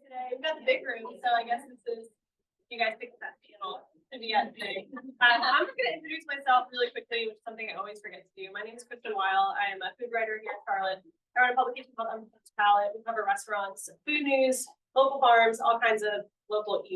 today. We've got the big room, so I guess this is, you guys picked that panel to be at today. I'm just going to introduce myself really quickly, which is something I always forget to do. My name is Kristen Wile. I am a food writer here at Charlotte. I run a publication called Unpretentious Palate. We cover restaurants, food news, local farms, all kinds of local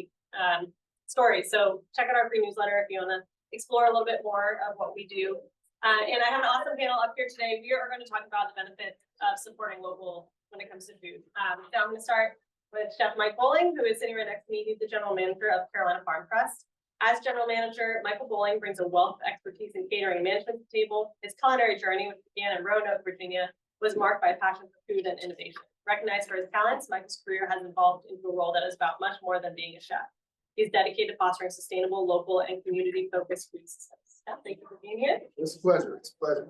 stories. So check out our free newsletter if you want to explore a little bit more of what we do. And I have an awesome panel up here today. We are going to talk about the benefits of supporting local when it comes to food. So I'm going to start with Chef Mike Bowling, who is sitting right next to me. He's the general manager of Carolina Farm Crust. As general manager, Michael Bowling brings a wealth of expertise in catering and management to the table. His culinary journey, which began in Roanoke, Virginia, was marked by a passion for food and innovation. Recognized for his talents, Michael's career has evolved into a role that is about much more than being a chef. He's dedicated to fostering sustainable, local, and community-focused food systems. Thank you for being here. It's a pleasure. It's a pleasure.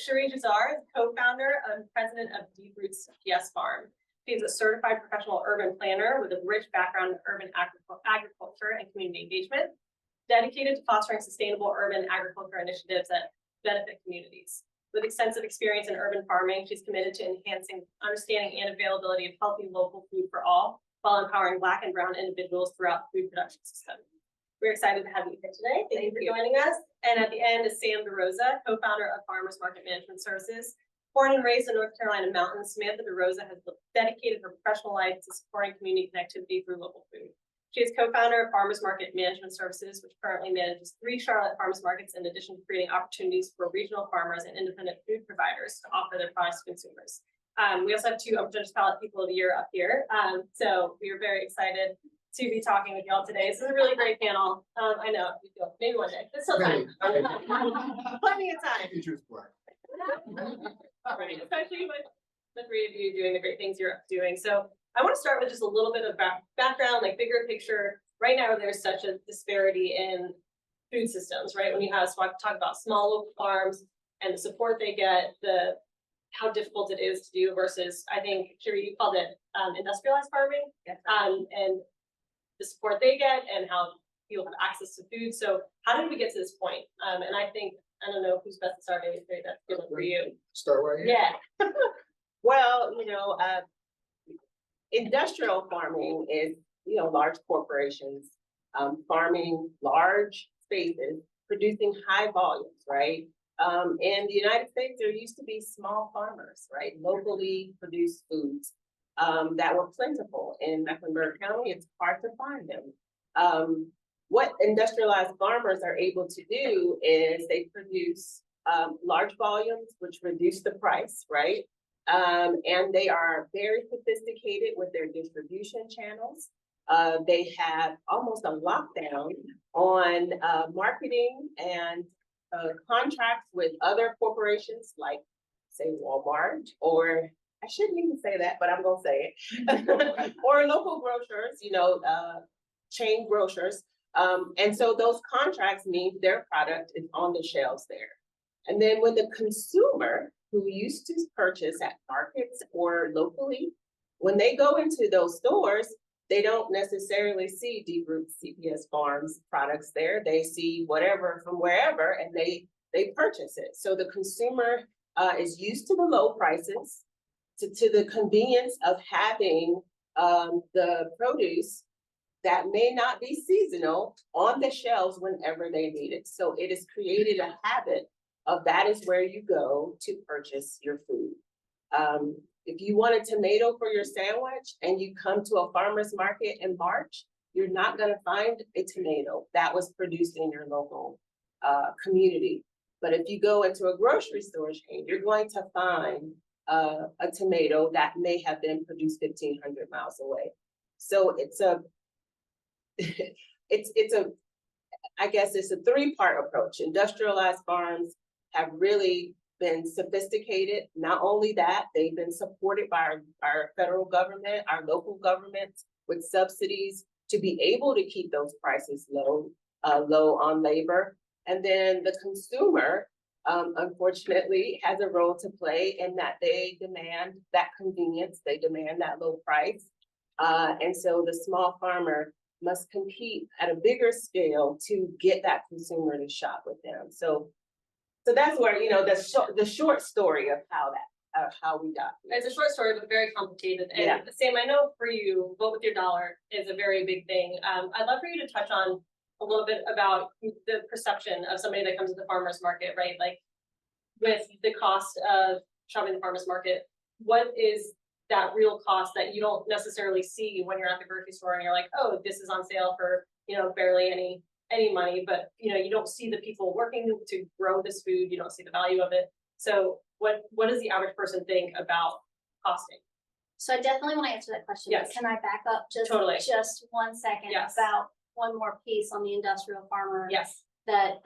Cherie Jzar is co-founder and president of Deep Roots PS Farm. She's a certified professional urban planner with a rich background in urban agriculture and community engagement, dedicated to fostering sustainable urban agriculture initiatives that benefit communities. With extensive experience in urban farming, she's committed to enhancing understanding and availability of healthy local food for all, while empowering Black and Brown individuals throughout the food production system. We're excited to have you here today. Thank you for joining us. And at the end is Sam DeRosa, co-founder of Farmers Market Management Services. Born and raised in North Carolina mountains, Samantha DeRosa has dedicated her professional life to supporting community connectivity through local food. She is co-founder of Farmers Market Management Services, which currently manages 3 Charlotte farmers markets, in addition to creating opportunities for regional farmers and independent food providers to offer their products to consumers. We also have 2 Unpretentious Palate People of the Year up here. So we are very excited to be talking with y'all today. This is a really great panel. I know, maybe one day. There's still time. Plenty of time. All right, especially with the 3 of you doing the great things you're doing. So I want to start with just a little bit of background, like bigger picture. Right now, there's such a disparity in food systems, right? When you have talk about small local farms and the support they get, how difficult it is to do versus, I think, Cherie, you called it industrialized farming, and the support they get and how people have access to food. So how did we get to this point? And I think, I don't know who's best to start. Maybe that's good for you. Start right here. Yeah. Well, industrial farming is, large corporations farming large spaces, producing high volumes, right? In the United States, there used to be small farmers, right? Locally produced foods that were plentiful. In Mecklenburg County, it's hard to find them. What industrialized farmers are able to do is they produce large volumes, which reduce the price, right? And they are very sophisticated with their distribution channels. They have almost a lockdown on marketing and contracts with other corporations like, say, Walmart, or I shouldn't even say that, but I'm gonna say it, or local grocers, chain grocers. And so those contracts mean their product is on the shelves there. And then when the consumer who used to purchase at markets or locally, when they go into those stores, they don't necessarily see Deep Roots CPS Farms products there. They see whatever from wherever, and they purchase it. So the consumer is used to the low prices, to the convenience of having the produce that may not be seasonal on the shelves whenever they need it. So it has created a habit of that is where you go to purchase your food. If you want a tomato for your sandwich and you come to a farmer's market in March, you're not gonna find a tomato that was produced in your local community. But if you go into a grocery store chain, you're going to find a tomato that may have been produced 1,500 miles away. So I guess it's a 3-part approach. Industrialized farms have really been sophisticated. Not only that, they've been supported by our federal government, our local governments with subsidies to be able to keep those prices low on labor. And then the consumer, unfortunately, has a role to play in that they demand that convenience, they demand that low price. And so the small farmer must compete at a bigger scale to get that consumer to shop with them. So that's where, the short story of how how we got here. It's a short story, but very complicated. And Yeah. Sam, I know for you, vote with your dollar is a very big thing. I'd love for you to touch on a little bit about the perception of somebody that comes to the farmer's market, right? Like with the cost of shopping the farmer's market, what is that real cost that you don't necessarily see when you're at the grocery store and you're like, oh, this is on sale for, barely any money, but you don't see the people working to grow this food, you don't see the value of it. So what does the average person think about costing? So I definitely want to answer that question. Yes. Can I back up Totally. just 1 second Yes. about one more piece on the industrial farmer? Yes. That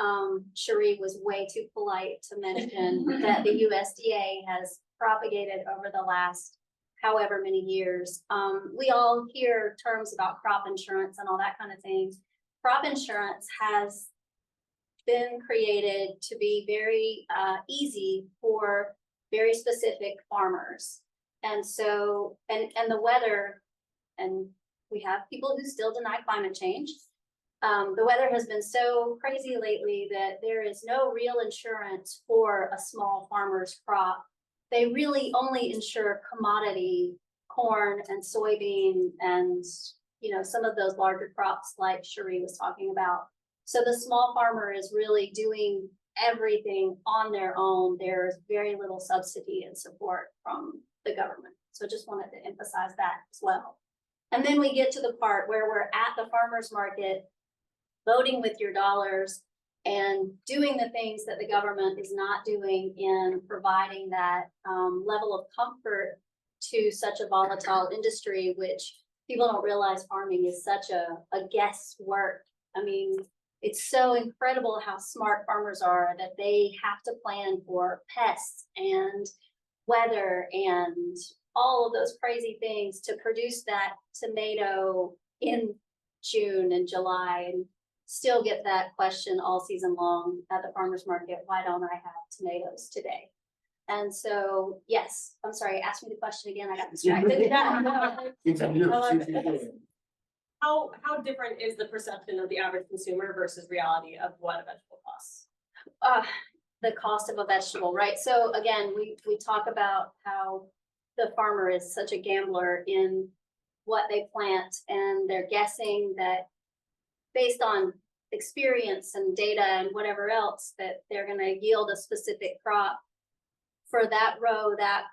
Cherie was way too polite to mention that the USDA has propagated over the last however many years. We all hear terms about crop insurance and all that kind of thing. Crop insurance has been created to be very easy for very specific farmers. And so, and the weather, and we have people who still deny climate change. The weather has been so crazy lately that there is no real insurance for a small farmer's crop. They really only insure commodity corn and soybean and, some of those larger crops like Cherie was talking about. So the small farmer is really doing everything on their own. There's very little subsidy and support from the government. So just wanted to emphasize that as well. And then we get to the part where we're at the farmer's market, voting with your dollars and doing the things that the government is not doing in providing that level of comfort to such a volatile industry, which people don't realize farming is such a guesswork. I mean, it's so incredible how smart farmers are that they have to plan for pests and weather and all of those crazy things to produce that tomato in June and July, and still get that question all season long at the farmer's market, why don't I have tomatoes today? And so, yes, I'm sorry, ask me the question again, I got distracted. How different is the perception of the average consumer versus reality of what a vegetable costs? The cost of a vegetable, right? So again, we talk about how the farmer is such a gambler in what they plant, and they're guessing that based on experience and data and whatever else that they're going to yield a specific crop for that row, that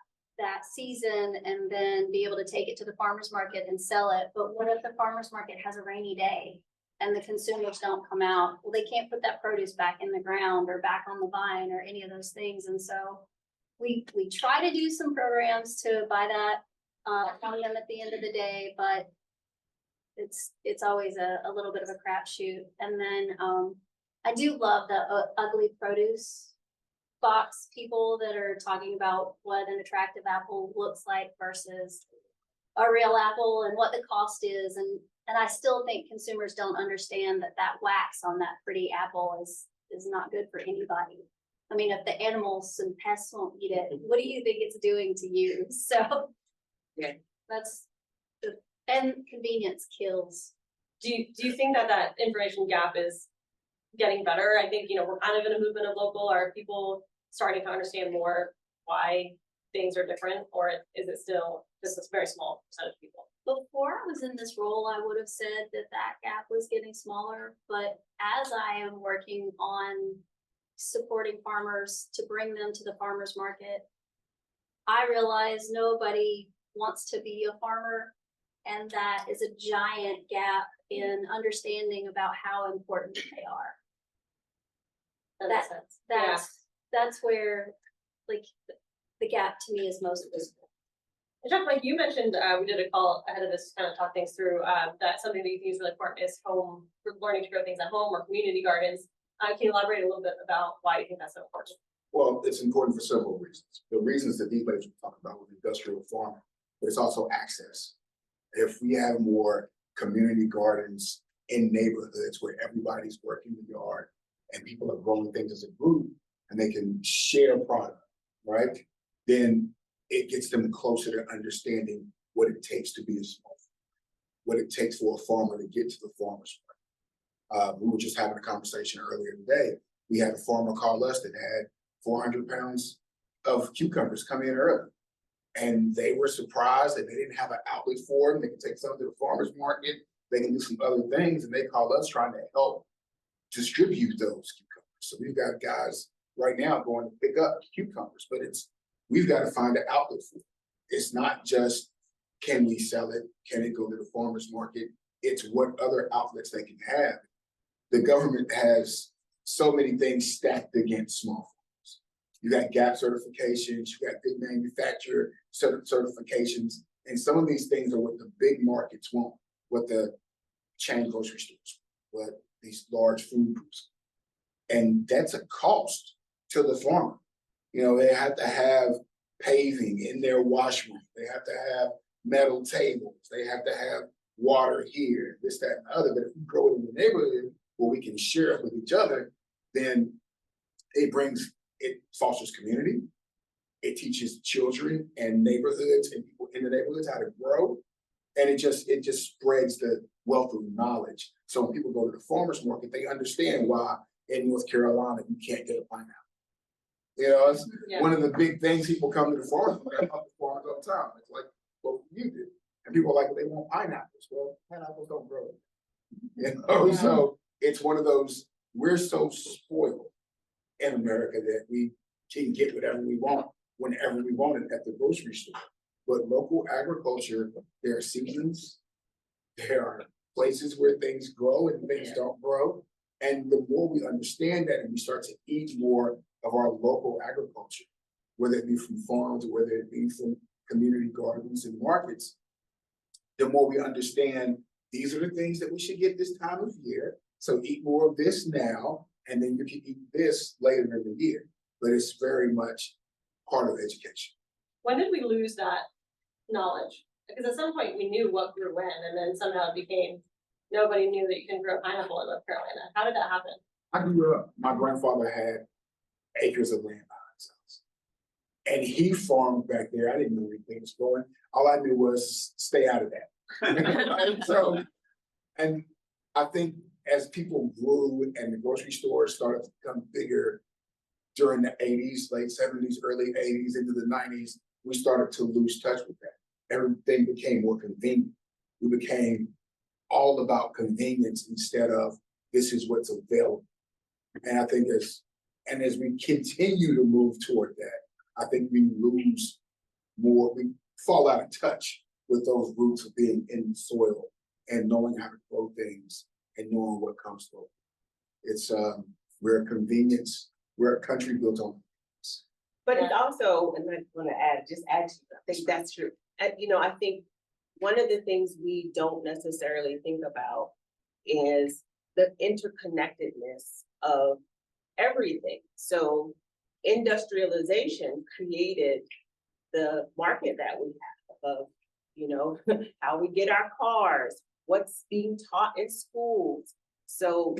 season, and then be able to take it to the farmer's market and sell it. But what if the farmer's market has a rainy day and the consumers don't come out? Well, they can't put that produce back in the ground or back on the vine or any of those things. And so we try to do some programs to buy that on them at the end of the day, but it's always a little bit of a crapshoot. And then I do love the ugly produce box people that are talking about what an attractive apple looks like versus a real apple and what the cost is. And I still think consumers don't understand that wax on that pretty apple is not good for anybody. I mean, if the animals and pests won't eat it, what do you think it's doing to you? So yeah, and convenience kills. Do you think that information gap is getting better? I think, we're kind of in a movement of local. Are people starting to understand more why things are different, or is it still just a very small percentage of people? Before I was in this role, I would have said that gap was getting smaller, but as I am working on supporting farmers to bring them to the farmer's market, I realize nobody wants to be a farmer, and that is a giant gap in understanding about how important they are. That makes sense. That's where like the gap to me is most visible. And Jeff, like you mentioned, we did a call ahead of this to kind of talk things through, that something that you can use really important is learning to grow things at home or community gardens. Can you elaborate a little bit about why you think that's so important? Well, it's important for several reasons. The reasons that these ladies were talking about with industrial farming, but it's also access. If we have more community gardens in neighborhoods where everybody's working the yard and people are growing things as a group and they can share product, right? Then it gets them closer to understanding what it takes to be a small farmer, what it takes for a farmer to get to the farmer's market. We were just having a conversation earlier today. We had a farmer call us that had 400 pounds of cucumbers come in early. And they were surprised that they didn't have an outlet for them. They could take some to the farmer's market. They can do some other things, and they call us trying to help distribute those cucumbers. So we've got guys right now going to pick up cucumbers, but we've got to find an outlet for it. It's not just, can we sell it? Can it go to the farmer's market? It's what other outlets they can have. The government has so many things stacked against small farmers. You got GAP certifications, you got big manufacturer certifications, and some of these things are what the big markets want, what the chain grocery stores, what these large food groups. And that's a cost to the farmer. You know, they have to have paving in their washroom. They have to have metal tables. They have to have water here, this, that, and the other. But if we grow it in the neighborhood where we can share it with each other, then it fosters community. It teaches children and neighborhoods and people in the neighborhoods how to grow. And it just spreads the wealth of knowledge. So when people go to the farmer's market, they understand why in North Carolina you can't get a pineapple. You know, it's one of the big things people come to the farmer's market all the time. It's like, well, you do. And people are like, well, they want pineapples. Well, pineapples don't grow. You know, so it's one of those, we're so spoiled in America that we can get whatever we want, whenever we want it at the grocery store. But local agriculture, there are seasons, there are places where things grow and things don't grow. And the more we understand that and we start to eat more of our local agriculture, whether it be from farms or whether it be from community gardens and markets, the more we understand these are the things that we should get this time of year. So eat more of this now, and then you can eat this later in the year. But it's very much part of education. When did we lose that knowledge? Because at some point we knew what grew when, and then somehow it became, nobody knew that you can grow pineapple in North Carolina. How did that happen? I grew up, my grandfather had acres of land behind his house. And he farmed back there. I didn't know anything was going. All I knew was stay out of that. And I think as people grew and the grocery stores started to become bigger during the 80s, late 70s, early 80s, into the 90s, we started to lose touch with that. Everything became more convenient. We became all about convenience instead of this is what's available. And I think as we continue to move toward that, I think we lose more, we fall out of touch with those roots of being in the soil and knowing how to grow things and knowing what comes from it. It's we're a convenience, we're a country built on. But it's also, and I want to add to, I think that's true. You know, I think one of the things we don't necessarily think about is the interconnectedness of everything. So industrialization created the market that we have of, you know, how we get our cars, what's being taught in schools. So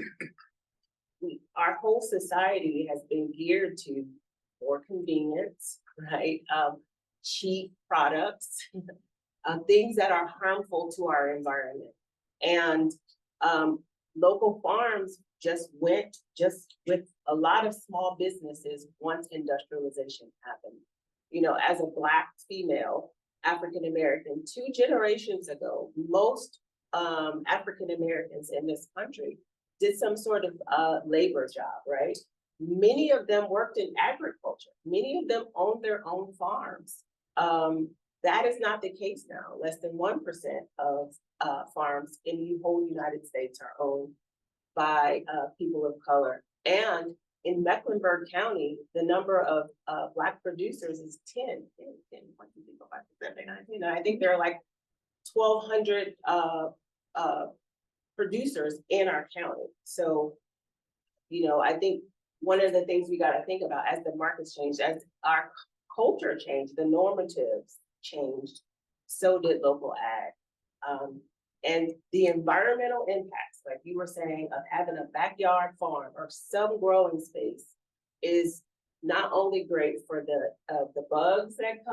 our whole society has been geared to more convenience, right? Cheap products, things that are harmful to our environment. And local farms just went with a lot of small businesses once industrialization happened. You know, as a Black female, African-American, 2 generations ago, most African-Americans in this country did some sort of labor job, right? Many of them worked in agriculture. Many of them owned their own farms. That is not the case now. Less than 1% of farms in the whole United States are owned by people of color. And in Mecklenburg County, the number of Black producers is 10. I think there are like 1,200 producers in our county. So, you know, I think one of the things we got to think about as the markets changed, as our culture changed, the normatives changed, so did local ag. And the environmental impacts, like you were saying, of having a backyard farm or some growing space is not only great for the bugs that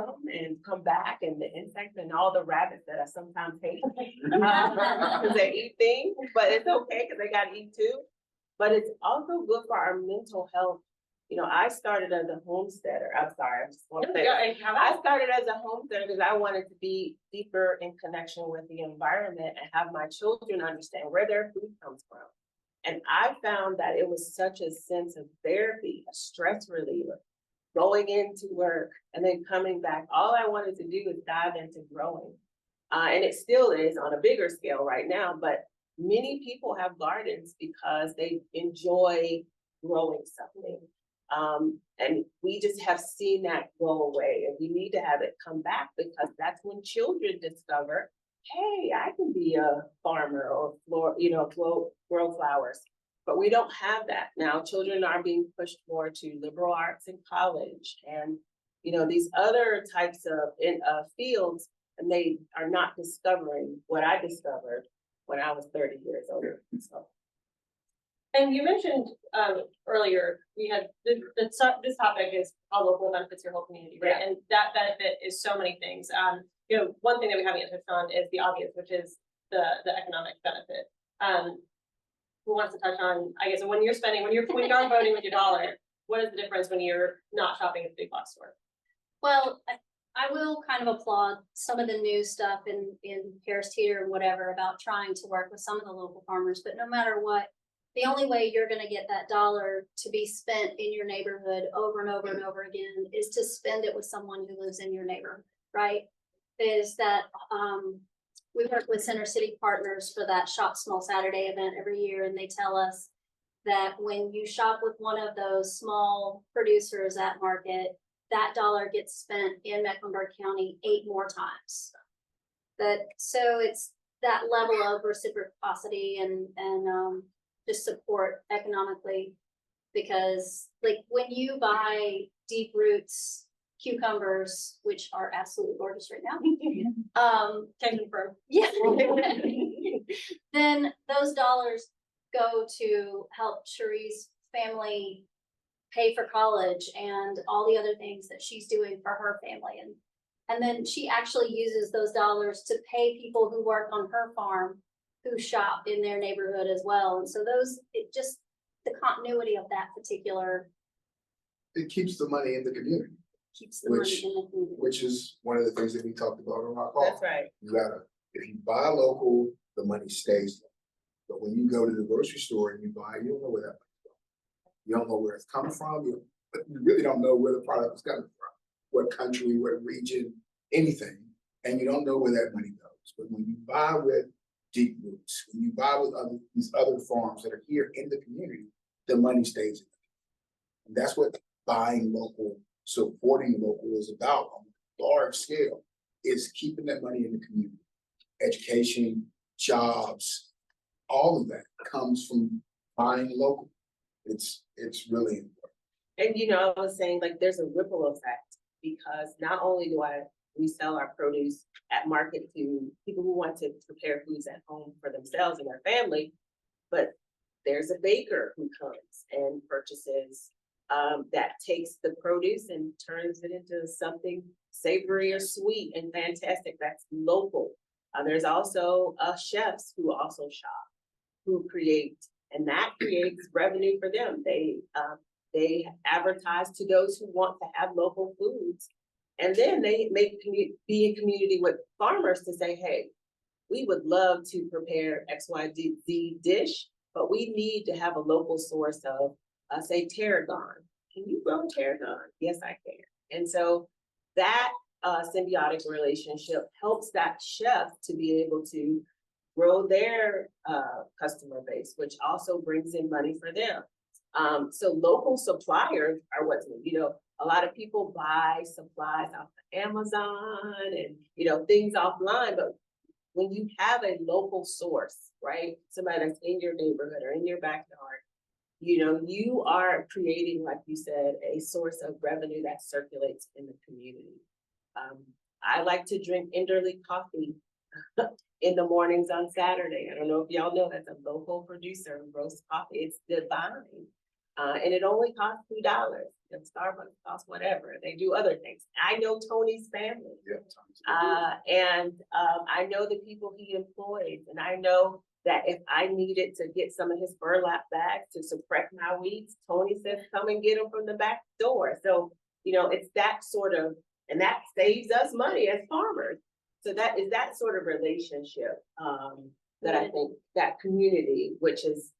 come back and the insects and all the rabbits that I sometimes hate because they eat things, but it's okay because they got to eat too. But it's also good for our mental health You know, I started as a homesteader. I'm sorry, I just want to say. Yeah, and how I started as a homesteader because I wanted to be deeper in connection with the environment and have my children understand where their food comes from. And I found that it was such a sense of therapy, a stress reliever, going into work and then coming back. All I wanted to do was dive into growing. And it still is on a bigger scale right now, but many people have gardens because they enjoy growing something. And we just have seen that go away, and we need to have it come back because that's when children discover, hey, I can be a farmer or grow flowers. But we don't have that now. Children are being pushed more to liberal arts in college, and these other types of fields, and they are not discovering what I discovered when I was 30 years old. So. And you mentioned earlier, we had this topic is how local benefits your whole community, right? Yeah. And that benefit is so many things. One thing that we haven't yet touched on is the obvious, which is the economic benefit. Who wants to touch on, I guess, when you're voting with your dollar, what is the difference when you're not shopping at the big box store? Well, I will kind of applaud some of the new stuff in Paris Theater and whatever about trying to work with some of the local farmers, but no matter what, the only way you're gonna get that dollar to be spent in your neighborhood over and over and over again is to spend it with someone who lives in your neighborhood, right? Is that, we work with Center City Partners for that Shop Small Saturday event every year, and they tell us that when you shop with one of those small producers at market, that dollar gets spent in Mecklenburg County 8 more times. So it's that level of reciprocity and just support economically, because like when you buy Deep Roots cucumbers, which are absolutely gorgeous right now, Can confirm. yeah, then those dollars go to help Cherie's family pay for college and all the other things that she's doing for her family. And then she actually uses those dollars to pay people who work on her farm who shop in their neighborhood as well. And so the continuity of that particular It keeps the money in the community, keeps the money Which- in the community. which is one of the things that we talked about on our call. That's right. If you buy local, the money stays local. But when you go to the grocery store and you buy, you don't know where that money's going. You don't know where it's coming from, but you really don't know where the product is coming from, what country, what region, anything, and you don't know where that money goes. But when you buy with Deep Roots, when you buy with these other farms that are here in the community, the money stays in. And that's what buying local, supporting local is about on a large scale, is keeping that money in the community. Education, jobs, all of that comes from buying local. It's really important. And I was saying, like, there's a ripple effect, because not only do we sell our produce at market to people who want to prepare foods at home for themselves and their family, but there's a baker who comes and purchases that takes the produce and turns it into something savory or sweet and fantastic that's local. There's also chefs who also shop, who create, and that creates revenue for them. They advertise to those who want to have local foods. And then they be in community with farmers to say, hey, we would love to prepare XYZ dish, but we need to have a local source of, say, tarragon. Can you grow tarragon? Yes, I can. And so that symbiotic relationship helps that chef to be able to grow their customer base, which also brings in money for them. So local suppliers are what's, a lot of people buy supplies off of Amazon and, things offline, but when you have a local source, right? Somebody that's in your neighborhood or in your backyard, you are creating, like you said, a source of revenue that circulates in the community. I like to drink Enderley coffee in the mornings on Saturday. I don't know if y'all know, that's a local producer who roasts coffee. It's divine. And it only costs $2. Starbucks costs whatever. They do other things. I know Tony's family. Yeah. And I know the people he employs, and I know that if I needed to get some of his burlap bags to suppress my weeds, Tony says, come and get them from the back door. So, it's that sort of, and that saves us money as farmers. So that is that sort of relationship, that I think that community, which is,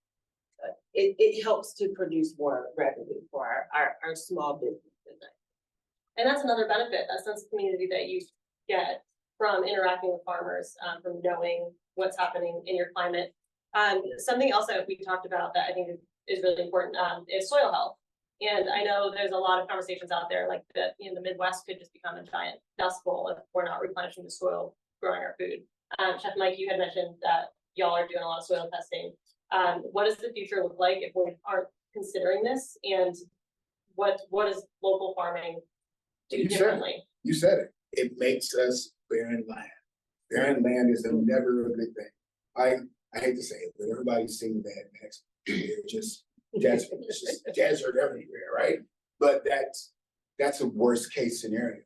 it helps to produce more revenue for our small businesses. And that's another benefit, a sense of community that you get from interacting with farmers, from knowing what's happening in your climate. Something else that we talked about that I think is really important, is soil health. And I know there's a lot of conversations out there like that, the Midwest could just become a giant dust bowl if we're not replenishing the soil growing our food. Chef Mike, you had mentioned that y'all are doing a lot of soil testing. What does the future look like if we aren't considering this? And what does local farming do differently? You said it. It makes us barren land. Barren land is never a good thing. I hate to say it, but everybody's seen that next. It's just desert. It's just desert everywhere, right? But that's a worst case scenario.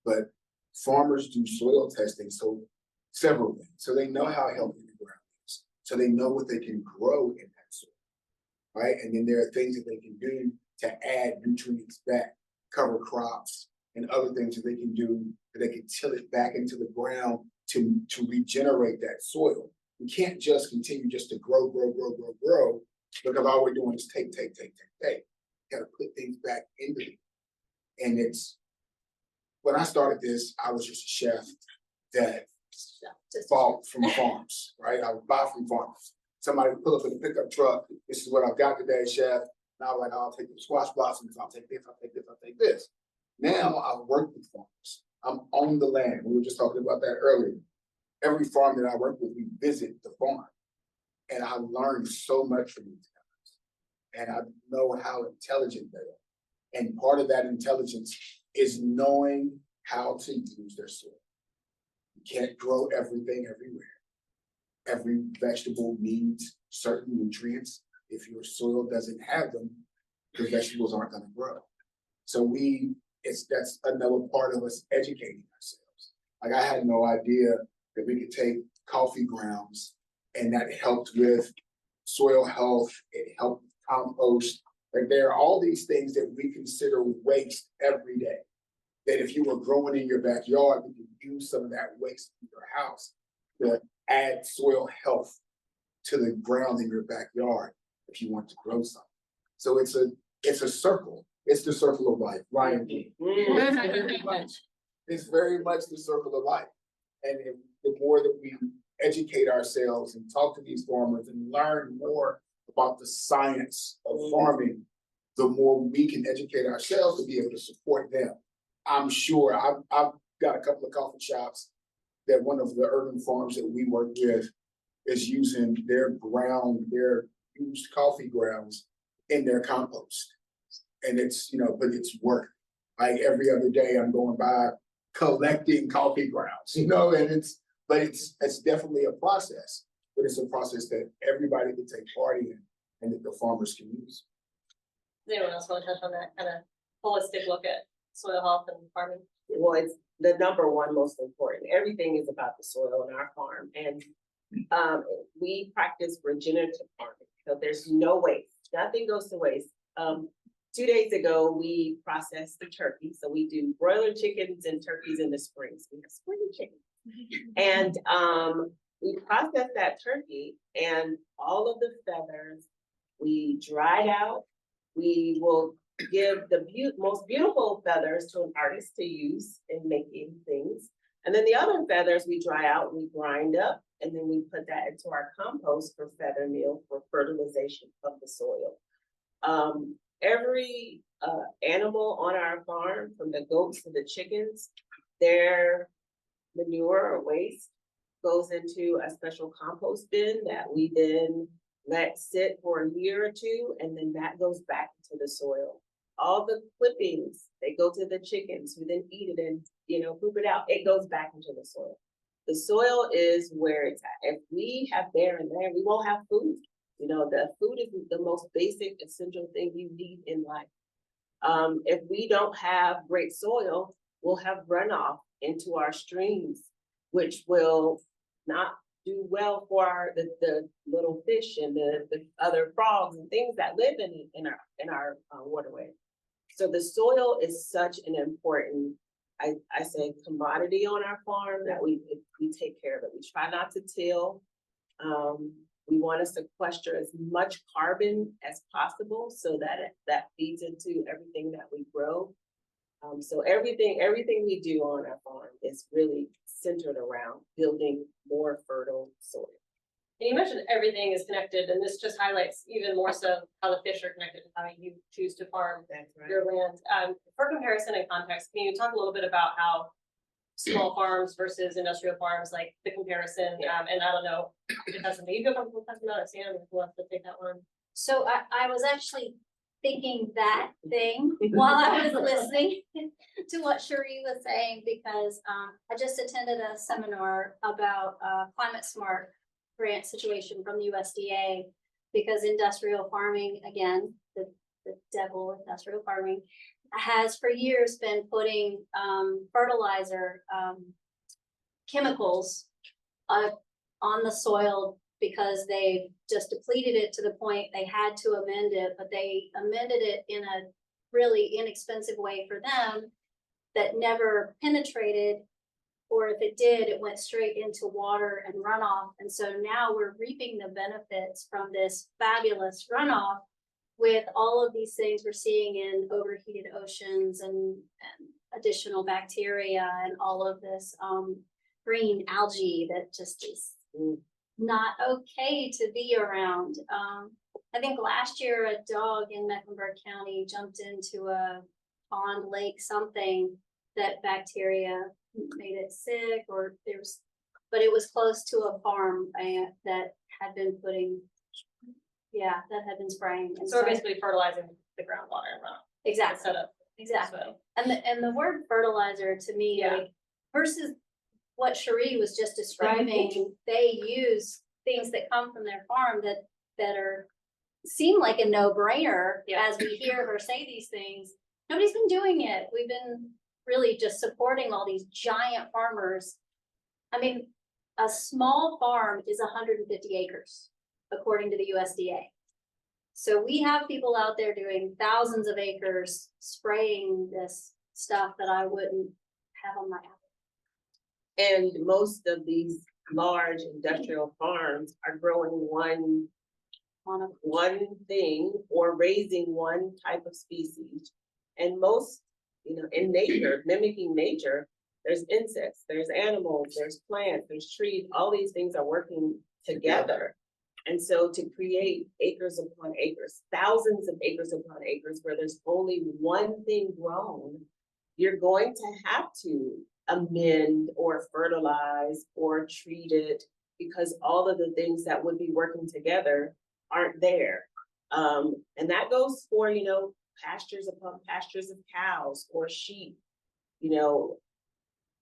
But farmers do soil testing, so several things. So they know how healthy the ground is. So they know what they can grow in that soil, right? And then there are things that they can do to add nutrients back, cover crops, and other things that they can do that they can till it back into the ground to regenerate that soil. We can't just continue just to grow, because all we're doing is take. Got to put things back into it. And when I started this, I was just a chef that bought from farms, right? I would buy from farmers. Somebody would pull up in a pickup truck. This is what I've got today, chef. And I was like, I'll take the squash blossoms. I'll take this. I'll take this. I'll take this. Now I work with farmers. I'm on the land. We were just talking about that earlier. Every farm that I work with, we visit the farm. And I learned so much from these guys. And I know how intelligent they are. And part of that intelligence is knowing how to use their soil. You can't grow everything everywhere. Every vegetable needs certain nutrients. If your soil doesn't have them, the vegetables aren't going to grow. So that's another part of us educating ourselves. Like I had no idea that we could take coffee grounds and that helped with soil health, it helped with compost. Like there are all these things that we consider waste every day. That if you were growing in your backyard, you could use some of that waste in your house to add soil health to the ground in your backyard if you want to grow something. So it's a circle. It's the circle of life. Ryan King. It's very much the circle of life. And the more that we educate ourselves and talk to these farmers and learn more about the science of farming, the more we can educate ourselves to be able to support them. I'm sure I've got a couple of coffee shops that one of the urban farms that we work with is using their used coffee grounds in their compost. And it's, but it's work. Like every other day I'm going by collecting coffee grounds, and it's definitely a process, but it's a process that everybody can take part in and that the farmers can use. Does anyone else want to touch on that kind of holistic look at soil health and farming? Well, it's the number one most important. Everything is about the soil in our farm. And we practice regenerative farming. So there's no waste. Nothing goes to waste. 2 days ago, we processed the turkey. So we do broiler chickens and turkeys in the spring. So we have spring chickens. And we processed that turkey and all of the feathers, we dried out. We will give the most beautiful feathers to an artist to use in making things. And then the other feathers we dry out, we grind up, and then we put that into our compost for feather meal for fertilization of the soil. Every animal on our farm, from the goats to the chickens, their manure or waste goes into a special compost bin that we then let sit for a year or two, and then that goes back into the soil. All the clippings, they go to the chickens who then eat it and, poop it out. It goes back into the soil. The soil is where it's at. If we have barren land, we won't have food. The food is the most basic, essential thing you need in life. If we don't have great soil, we'll have runoff into our streams, which will not do well for the little fish and the other frogs and things that live in our waterway. So the soil is such an important, I say, commodity on our farm that we take care of it. We try not to till. We want to sequester as much carbon as possible so that feeds into everything that we grow. So everything we do on our farm is really centered around building more fertile soil. And you mentioned everything is connected, and this just highlights even more so how the fish are connected to how you choose to farm That's right. your land. For comparison and context, can you talk a little bit about how small farms versus industrial farms, like the comparison, and I don't know if it has something you feel comfortable talking about, or Sam, if you want to take that one. So I was actually thinking that thing while I was listening to what Cherie was saying, because I just attended a seminar about climate smart grant situation from the USDA, because industrial farming, again, the devil industrial farming, has for years been putting fertilizer chemicals on the soil because they just depleted it to the point they had to amend it, but they amended it in a really inexpensive way for them that never penetrated, or if it did, it went straight into water and runoff. And so now we're reaping the benefits from this fabulous runoff with all of these things we're seeing in overheated oceans and additional bacteria and all of this green algae that just is not okay to be around. I think last year a dog in Mecklenburg County jumped into a pond, lake, something that bacteria made it sick, or but it was close to a farm that had been spraying. And So we're basically fertilizing the groundwater and runoff. exactly, Instead of exactly. soil. And the word fertilizer to me, like, versus what Cherie was just describing, they use things that come from their farm that seem like a no-brainer as we hear her say these things. Nobody's been doing it. We've been really just supporting all these giant farmers. I mean, a small farm is 150 acres, according to the USDA. So we have people out there doing thousands of acres spraying this stuff that I wouldn't have on my apple. And most of these large industrial farms are growing one thing or raising one type of species. And most, in nature, mimicking nature, there's insects, there's animals, there's plants, there's trees, all these things are working together. And so to create acres upon acres, thousands of acres upon acres where there's only one thing grown, you're going to have to amend or fertilize or treat it, because all of the things that would be working together aren't there. And that goes for, pastures upon pastures of cows or sheep.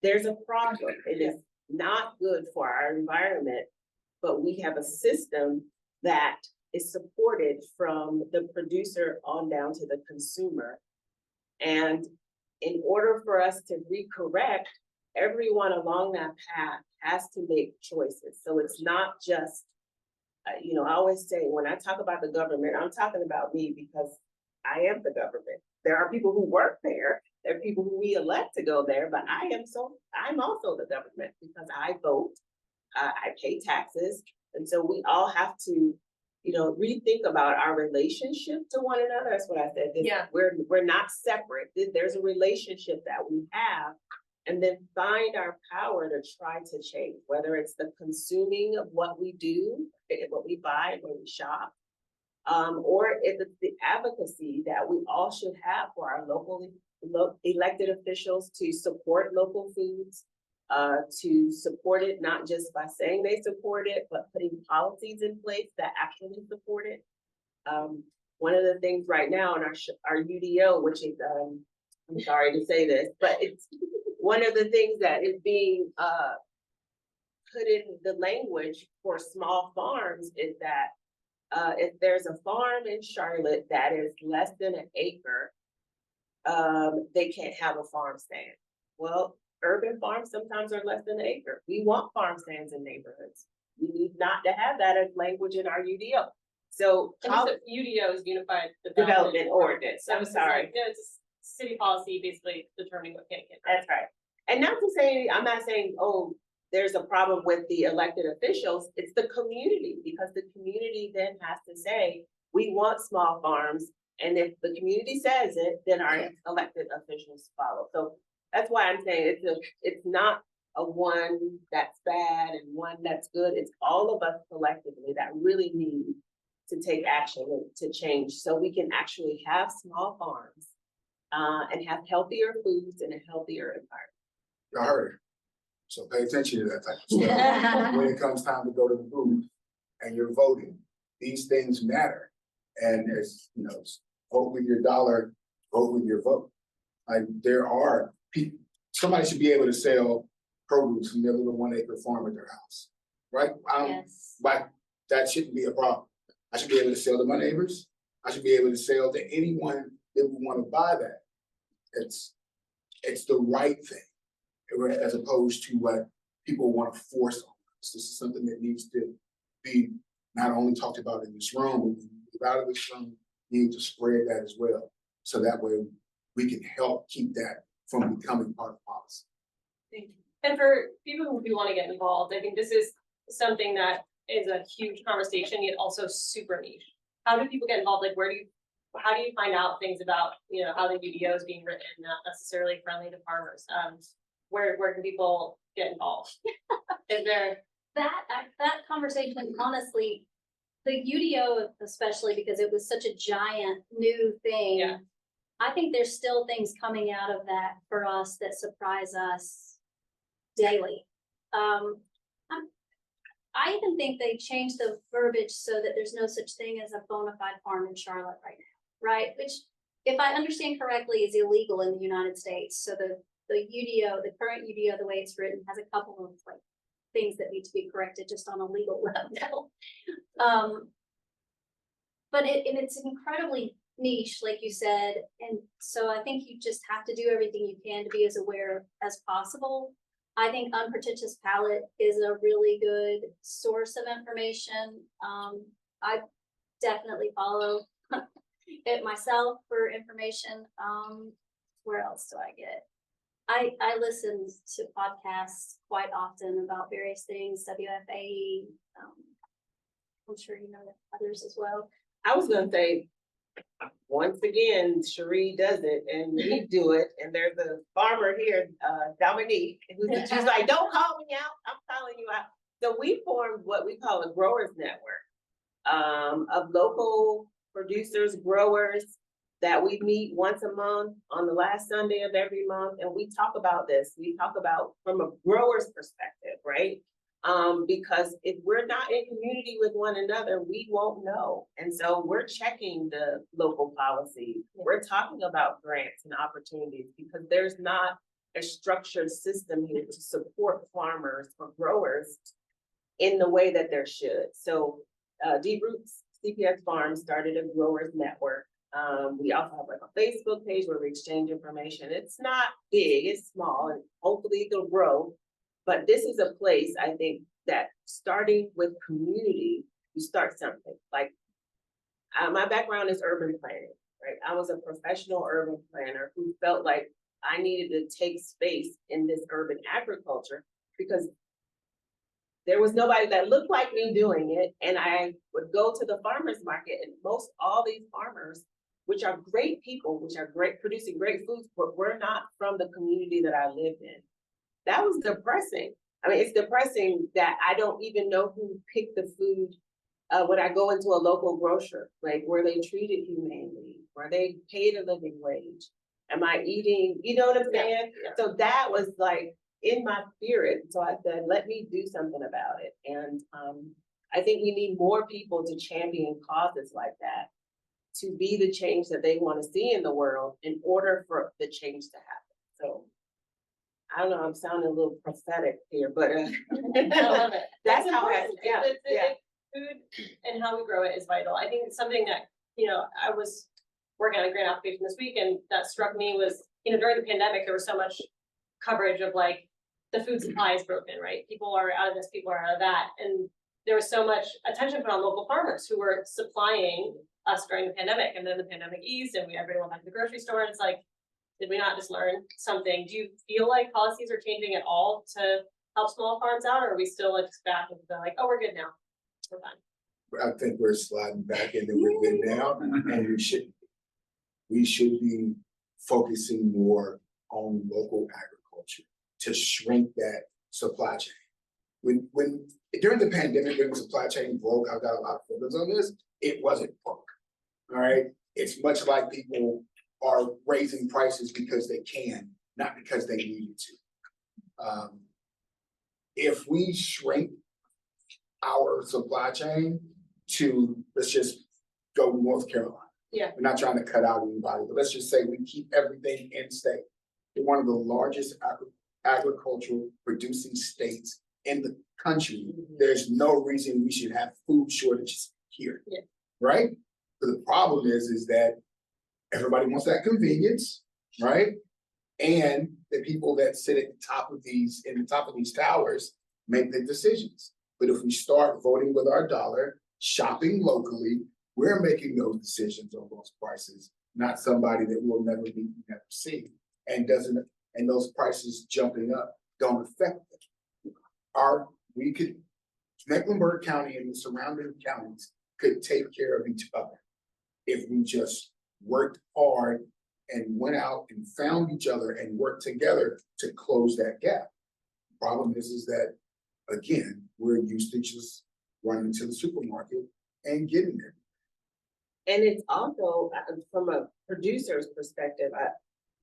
There's a problem. It is not good for our environment, but we have a system that is supported from the producer on down to the consumer. And in order for us to recorrect, everyone along that path has to make choices. So it's not just, I always say, when I talk about the government, I'm talking about me, because I am the government. There are people who work there. There are people who we elect to go there, but I'm also the government, because I vote, I pay taxes. And so we all have to, rethink about our relationship to one another. That's what I said. We're not separate. There's a relationship that we have, and then find our power to try to change, whether it's the consuming of what we do, what we buy, when we shop, or if it's the advocacy that we all should have for our local elected officials to support local foods, to support it, not just by saying they support it, but putting policies in place that actually support it. One of the things right now in our UDO, which is, I'm sorry to say this, but it's one of the things that is being put in the language for small farms is that if there's a farm in Charlotte that is less than an acre, they can't have a farm stand. Well, urban farms sometimes are less than an acre. We want farm stands in neighborhoods. we need not to have that as language in our UDO. So And how just UDO is Unified development ordinance, So I'm it's just sorry. like, you know, it's just city policy basically determining what can and can't. That's right. And not to say, I'm not saying, oh, there's a problem with the elected officials, it's the community, because the community then has to say, we want small farms. And if the community says it, then our elected officials follow. So that's why I'm saying it's not a one that's bad and one that's good. It's all of us collectively that really need to take action and to change so we can actually have small farms and have healthier foods and a healthier environment. Y'all heard it. So pay attention to that type of stuff. When it comes time to go to the booth and you're voting, these things matter. And as you know, vote with your dollar, vote with your vote. Like there are people, somebody should be able to sell produce from their little 1 acre farm at their house, right? Yes. Like that shouldn't be a problem. I should be able to sell to my neighbors. I should be able to sell to anyone that would want to buy that. It's the right thing, as opposed to what people want to force on us. This is something that needs to be not only talked about in this room, but out of this room, need to spread that as well. So that way we can help keep that from becoming part of policy. Thank you. And for people who do want to get involved, I think this is something that is a huge conversation, yet also super niche. How do people get involved? Like, how do you find out things about, you know, how the UDO is being written, not necessarily friendly to farmers? Where can people get involved? Is there? That conversation, honestly, the UDO especially because it was such a giant new thing. Yeah. I think there's still things coming out of that for us that surprise us daily. I even think they changed the verbiage so that there's no such thing as a bona fide farm in Charlotte right now, right? Which, if I understand correctly, is illegal in the United States. So the UDO, the current UDO, the way it's written, has a couple of like things that need to be corrected just on a legal level. But it's incredibly niche, like you said, and so I think you just have to do everything you can to be as aware as possible. I think Unpretentious Palate is a really good source of information. I definitely follow it myself for information. Where else do I get? I listen to podcasts quite often about various things, WFAE. I'm sure you know others as well. I was gonna say, once again, Cherie does it and we do it. And there's a farmer here, Dominique, she's like, don't call me out, I'm calling you out. So we formed what we call a growers network of local producers, growers that we meet once a month on the last Sunday of every month. And we talk about this. We talk about from a grower's perspective, right? Because if we're not in community with one another, we won't know. And so we're checking the local policy. We're talking about grants and opportunities because there's not a structured system here to support farmers or growers in the way that there should. So Deep Roots CPS Farms started a growers network. We also have like a Facebook page where we exchange information. It's not big, it's small, and hopefully it'll grow. But this is a place, I think, that starting with community, you start something. Like, my background is urban planning, right? I was a professional urban planner who felt like I needed to take space in this urban agriculture because there was nobody that looked like me doing it. And I would go to the farmer's market and most all these farmers, which are great people, which are great, producing great foods, but we're not from the community that I lived in. That was depressing. I mean, it's depressing that I don't even know who picked the food when I go into a local grocer, like were they treated humanely? Were they paid a living wage? Am I eating, you know what I'm saying? Yeah. So that was like in my spirit. So I said, let me do something about it. And I think we need more people to champion causes like that, to be the change that they want to see in the world in order for the change to happen. So I don't know, I'm sounding a little prophetic here, but I love it. That's how I, yeah. Food and how we grow it is vital. I think it's something that, you know, I was working on a grant application this week and that struck me was, you know, during the pandemic, there was so much coverage of like the food supply is broken, right? People are out of this, people are out of that. And there was so much attention put on local farmers who were supplying us during the pandemic, and then the pandemic eased and everybody went back to the grocery store, and it's like, did we not just learn something? Do you feel like policies are changing at all to help small farms out, or are we still like just back and they're like, oh, we're good now, we're fine? I think we're sliding back into we're good now, and we should be focusing more on local agriculture to shrink that supply chain. When during the pandemic, when the supply chain broke, I've got a lot of feelings on this, it wasn't broke. All right, it's much like people are raising prices because they can, not because they needed to. If we shrink our supply chain to, let's just go North Carolina. Yeah. We're not trying to cut out anybody, but let's just say we keep everything in state. We're one of the largest agricultural producing states in the country. There's no reason we should have food shortages here. Yeah. Right? But the problem is that everybody wants that convenience, right? And the people that sit at the top of these towers make the decisions. But if we start voting with our dollar, shopping locally, we're making those decisions on those prices, not somebody that we'll never meet, never see, and those prices jumping up don't affect them. Mecklenburg County and the surrounding counties could take care of each other if we just worked hard and went out and found each other and worked together to close that gap. The problem is that, again, we're used to just running to the supermarket and getting there. And it's also, from a producer's perspective,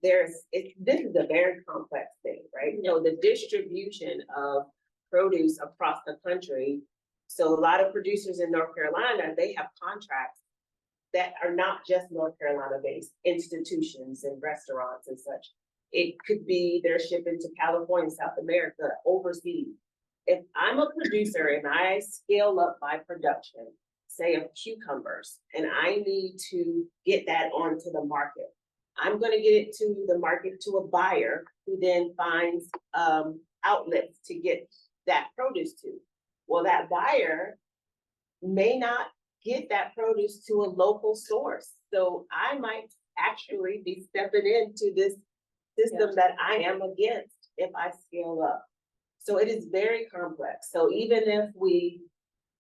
this is a very complex thing, right? You know, the distribution of produce across the country. So a lot of producers in North Carolina, they have contracts that are not just North Carolina-based institutions and restaurants and such. It could be they're shipping to California, South America, overseas. If I'm a producer and I scale up my production, say of cucumbers, and I need to get that onto the market, I'm going to get it to the market to a buyer who then finds outlets to get that produce to. Well, that buyer may not get that produce to a local source. So I might actually be stepping into this system that I am against if I scale up. So it is very complex. So even if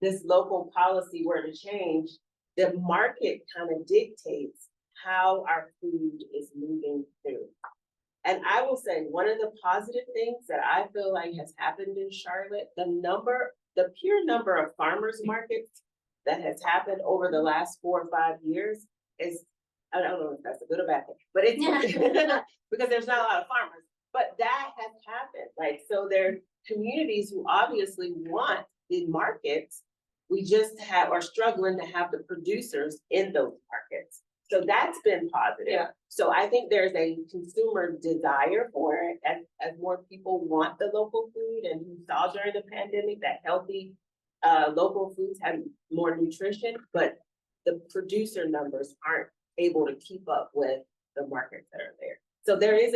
this local policy were to change, the market kind of dictates how our food is moving through. And I will say one of the positive things that I feel like has happened in Charlotte, the pure number of farmers markets that has happened over the last 4 or 5 years is, I don't know if that's a good or bad thing, but it's because there's not a lot of farmers, but that has happened. Like, so there are communities who obviously want the markets. We just are struggling to have the producers in those markets. So that's been positive. Yeah. So I think there's a consumer desire for it as more people want the local food, and who saw during the pandemic that healthy local foods have more nutrition, but the producer numbers aren't able to keep up with the markets that are there. So there is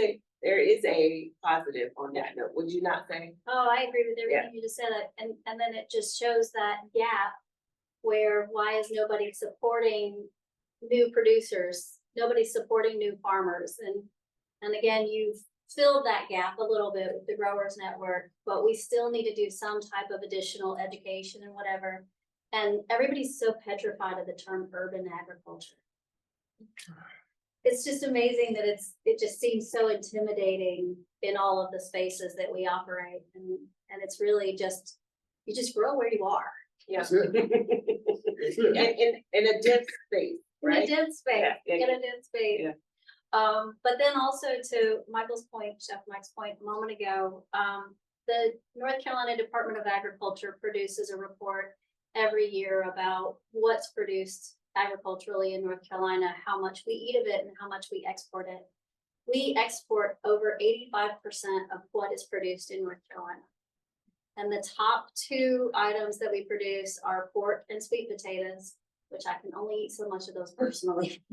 a positive on that note. Would you not say? Oh, I agree with everything you just said. And then it just shows that gap where why is nobody supporting new producers? Nobody's supporting new farmers. And again, you've filled that gap a little bit with the Growers Network, but we still need to do some type of additional education and whatever. And everybody's so petrified of the term urban agriculture. It's just amazing that it just seems so intimidating in all of the spaces that we operate. And it's really just, you just grow where you are. Yeah. That's it. In a dense space, right? In a dense space, Yeah. in a dense space. Yeah. But then also to Michael's point, Chef Mike's point a moment ago, the North Carolina Department of Agriculture produces a report every year about what's produced agriculturally in North Carolina, how much we eat of it and how much we export it. We export over 85% of what is produced in North Carolina. And the top 2 items that we produce are pork and sweet potatoes, which I can only eat so much of those personally.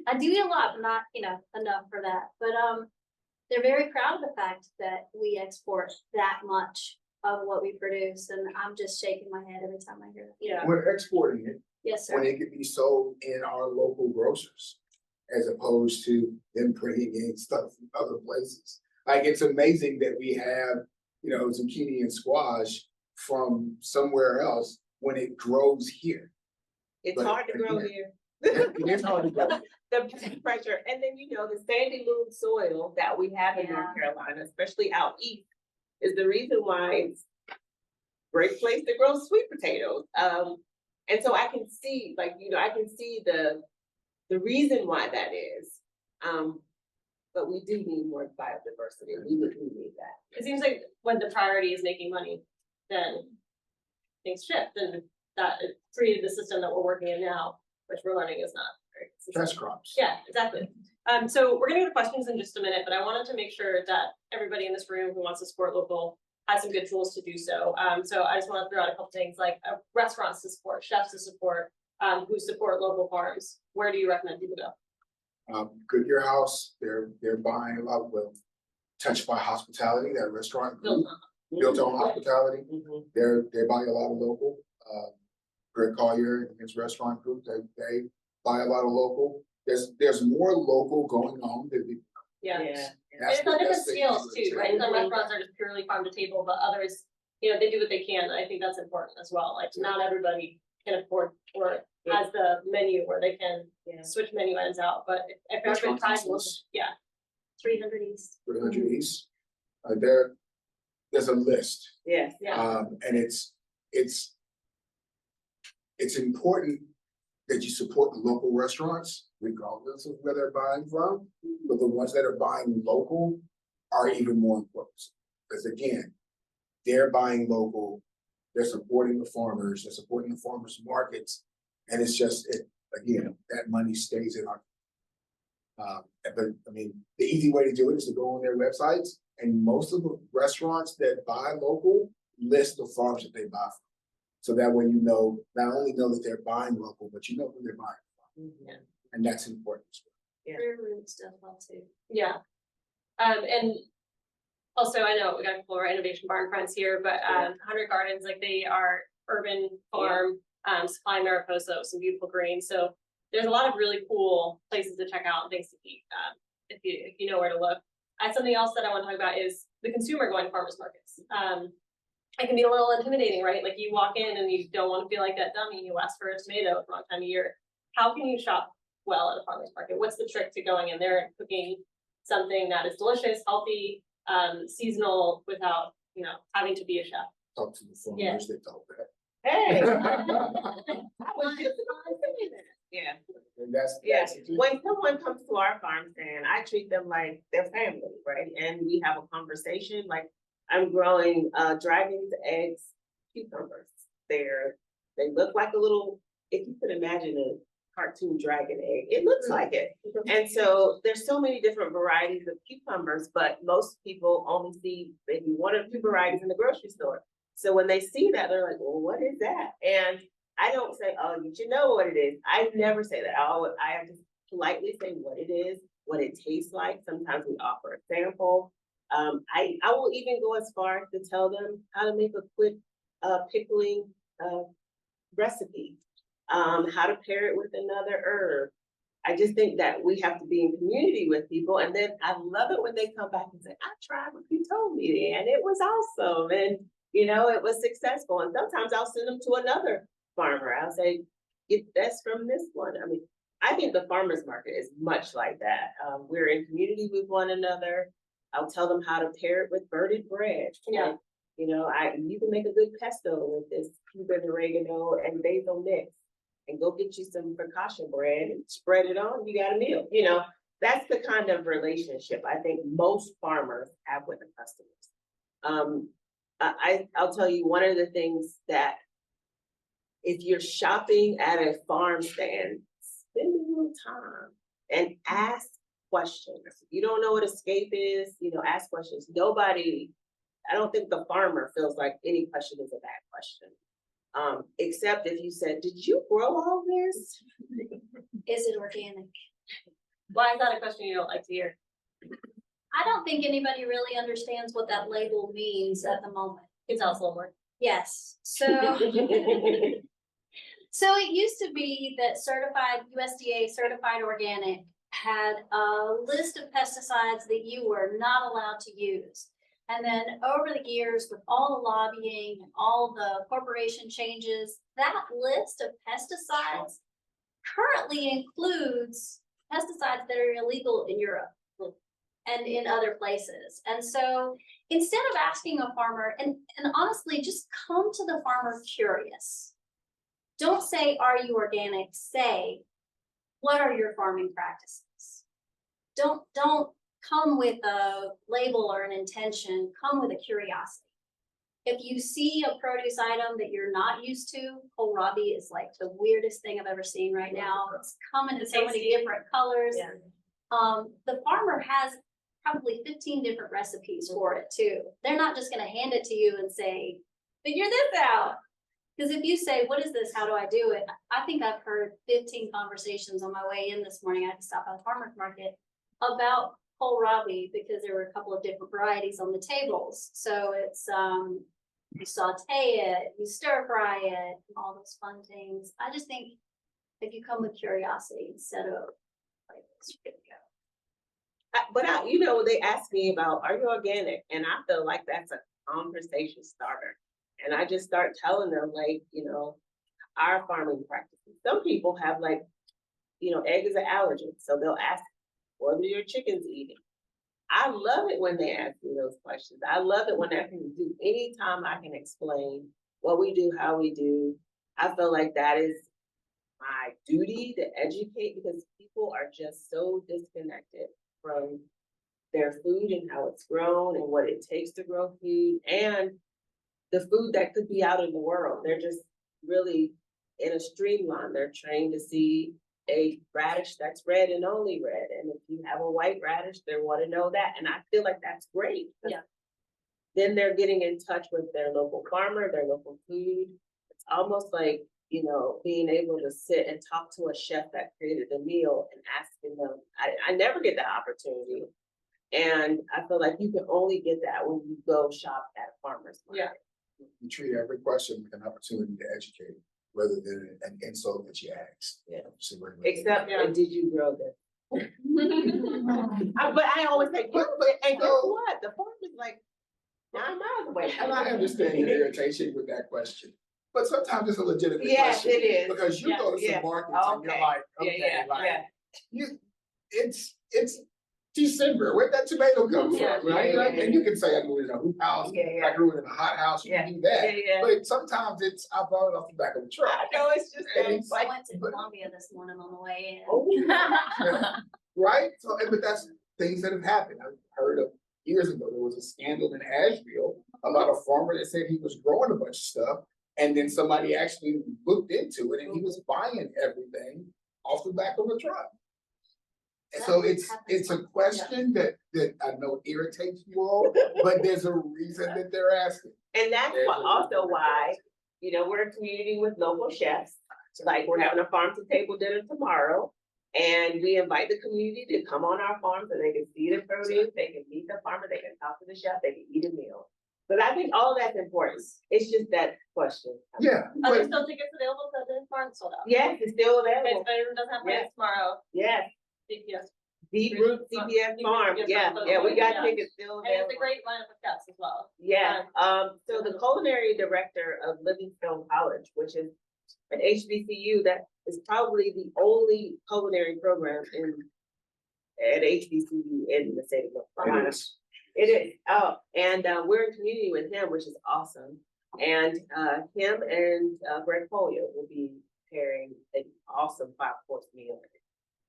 I do eat a lot, but not, enough for that. But they're very proud of the fact that we export that much of what we produce, and I'm just shaking my head every time I hear it. Yeah. We're exporting it Yes, when sir. it could be sold in our local grocers, as opposed to them bringing in stuff from other places. Like, it's amazing that we have, zucchini and squash from somewhere else when it grows here. It's But hard to grow again, here. It is hard to grow. The pressure, and then, the sandy loam soil that we have in Yeah. North Carolina, especially out east, is the reason why it's a great place to grow sweet potatoes. And so I can see, I can see the reason why that is. But we do need more biodiversity. We need that. It seems like when the priority is making money, then things shift, and that it created the system that we're working in now, which we're learning is not very consistent. Test crops. Yeah, exactly. So we're gonna get to questions in just a minute, but I wanted to make sure that everybody in this room who wants to support local has some good tools to do so. So I just want to throw out a couple things like restaurants to support, chefs to support, who support local farms. Where do you recommend people go? Goodyear House, they're buying a lot, well, Touched by Hospitality, that restaurant group, built on hospitality. Mhm. They're buying a lot of local. Greg Collier and his restaurant group, they buy a lot of local. There's more local going on than people. Yeah. Yeah. And it's on different scales thing. too, right? Some restaurants are just purely farm to table, but others, they do what they can. I think that's important as well. Like, not everybody can afford or has the menu where they can Yeah. switch menu items out, but if everybody Restaurant tries, councils. yeah. 300 East. 300 East. There's a list, Yes. Yeah. and it's important that you support the local restaurants, regardless of where they're buying from. But the ones that are buying local are even more important, because again, they're buying local, they're supporting the farmers, they're supporting the farmers markets, and it's just again, that money stays in our. But I mean, the easy way to do it is to go on their websites, and most of the restaurants that buy local list the farms that they buy from. So that way, not only know that they're buying local, but you know who they're buying from, Mhm. and that's important as well. Yeah. Career roots does well too. Yeah. And also, I know we got a couple of our innovation barn friends here, but 100 Gardens, like, they are urban farm, supplying Mariposa with some beautiful greens. So there's a lot of really cool places to check out and things to eat, if you know where to look. Something else that I want to talk about is the consumer going to farmers markets. It can be a little intimidating, right? Like, you walk in and you don't want to feel like that dummy who asked for a tomato at the wrong time of year. How can you shop well at a farmer's market? What's the trick to going in there and cooking something that is delicious, healthy, seasonal, without, having to be a chef? Talk to the farmers, Yeah. they talk that. Hey. And Yeah. that's Yeah, the key. when someone comes to our farm stand, I treat them like their family, right? And we have a conversation, like, I'm growing dragons, eggs, cucumbers. They look like a little, if you could imagine a cartoon dragon egg, it looks like it. And so there's so many different varieties of cucumbers, but most people only see maybe one or two varieties in the grocery store. So when they see that, they're like, well, what is that? And I don't say, oh, you should know what it is. I never say that. I have to politely say what it is, what it tastes like. Sometimes we offer a sample. I will even go as far as to tell them how to make a quick pickling recipe, how to pair it with another herb. I just think that we have to be in community with people. And then I love it when they come back and say, I tried what you told me and it was awesome. And, it was successful. And sometimes I'll send them to another farmer. I'll say, get this from this one. I mean, I think the farmer's market is much like that. We're in community with one another. I'll tell them how to pair it with birded bread. Yeah. You can make a good pesto with this Cuban oregano and basil mix, and go get you some focaccia bread and spread it on. You got a meal. That's the kind of relationship I think most farmers have with the customers. I'll tell you one of the things that, if you're shopping at a farm stand, spend a little time and ask questions. If you don't know what escape is, ask questions. I don't think the farmer feels like any question is a bad question. Except if you said, did you grow all this? Is it organic? Why is that a question you don't like to hear? I don't think anybody really understands what that label means at the moment. Can tell us a little more. Yes, so. So it used to be that certified, USDA certified organic had a list of pesticides that you were not allowed to use. And then over the years, with all the lobbying and all the corporation changes, that list of pesticides currently includes pesticides that are illegal in Europe and in other places. And so instead of asking a farmer, and honestly, just come to the farmer curious. Don't say, are you organic? Say, what are your farming practices? Don't come with a label or an intention, come with a curiosity. If you see a produce item that you're not used to, kohlrabi is like the weirdest thing I've ever seen right now. It's coming in so many different colors. Yeah. The farmer has probably 15 different recipes for it too. They're not just gonna hand it to you and say, figure this out. Because if you say, what is this? How do I do it? I think I've heard 15 conversations on my way in this morning. I had to stop at the farmer's market about kohlrabi because there were a couple of different varieties on the tables. So it's, you saute it, you stir fry it, and all those fun things. I just think if you come with curiosity instead of like, it's good to go. But you know, they ask me about, are you organic? And I feel like that's a conversation starter. And I just start telling them, like, you know, our farming practices. Some people have, like, you know, egg is an allergen. So they'll ask, what are your chickens eating? I love it when they ask me those questions. I love it when I can do, anytime I can explain what we do, how we do. I feel like that is my duty to educate, because people are just so disconnected from their food and how it's grown and what it takes to grow food and the food that could be out in the world. They're just really in a streamline. They're trained to see a radish that's red and only red. And if you have a white radish, they want to know that. And I feel like that's great. Yeah. Then they're getting in touch with their local farmer, their local food. It's almost like, you know, being able to sit and talk to a chef that created the meal and asking them. I never get that opportunity. And I feel like you can only get that when you go shop at a farmer's market. Yeah. You treat every question with an opportunity to educate, rather than an insult that you ask. Yeah. So Except, Yeah. did you grow this? But I always say, yeah, but, and guess what? The farm is like 9 miles away. and I understand your irritation with that question, but sometimes it's a legitimate Yes, question. it is. Because you Yeah, go to some yeah. markets and you're Okay. like, Yeah, okay, yeah, like, yeah. it's December, where'd that tomato come from, Yeah, right? yeah, And you can say I grew it in a hoop house, Yeah, yeah. I grew it in a hot house, you can do that. Yeah. But sometimes it's, I bought it off the back of the truck. I know, it's just And that, it's- I went to Columbia this morning on the way in. oh, Yeah. Right? So, but that's things that have happened. I've heard of years ago, there was a scandal in Asheville about a farmer that said he was growing a bunch of stuff. And then somebody actually looked into it and he was buying everything off the back of a truck. And so it's a question that I know irritates you all, but there's a reason that they're asking. and that's also why, you know, we're a community with local chefs. Like, we're having a farm to table dinner tomorrow. And we invite the community to come on our farm so they can see the produce, they can meet the farmer, they can talk to the chef, they can eat a meal. But I think all of that's important. It's just that question. Yeah, Are there but still tickets available for the farm sold out? Yes, it's still Okay, available. if anyone doesn't have plans tomorrow, Yes, CPS. Deep Root CPS Farm. Yeah, we got tickets still And it's available. a great lineup of chefs as well. Yeah, so the culinary director of Livingstone College, which is an HBCU that is probably the only culinary program at HBCU in the state of North Carolina. It is. Oh, and we're in community with him, which is awesome. And him and Greg Polio will be preparing an awesome 5-course meal.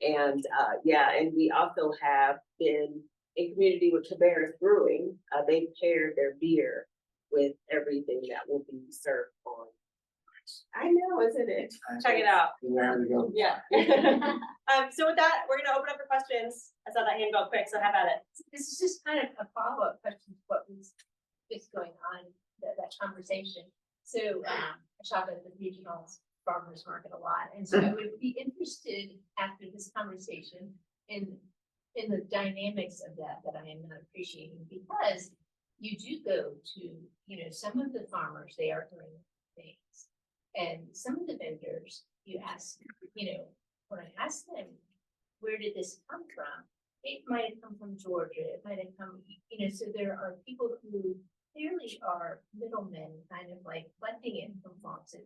And and we also have been in community with Cabarrus Brewing. They paired their beer with everything that will be served on. I know, isn't it? Check it out. there we go. Yeah. So with that, we're gonna open up for questions. I saw that hand go quick, so have at it. This is just kind of a follow-up question to what was just going on, that conversation. So, I shop at the regional farmers market a lot, and so I would be interested after this conversation in the dynamics of that I am not appreciating, because you do go to, some of the farmers, they are doing things. And some of the vendors, you ask, when I ask them, where did this come from? It might have come from Georgia, it might have come, so there are people who clearly are middlemen, kind of like collecting it from farms. And,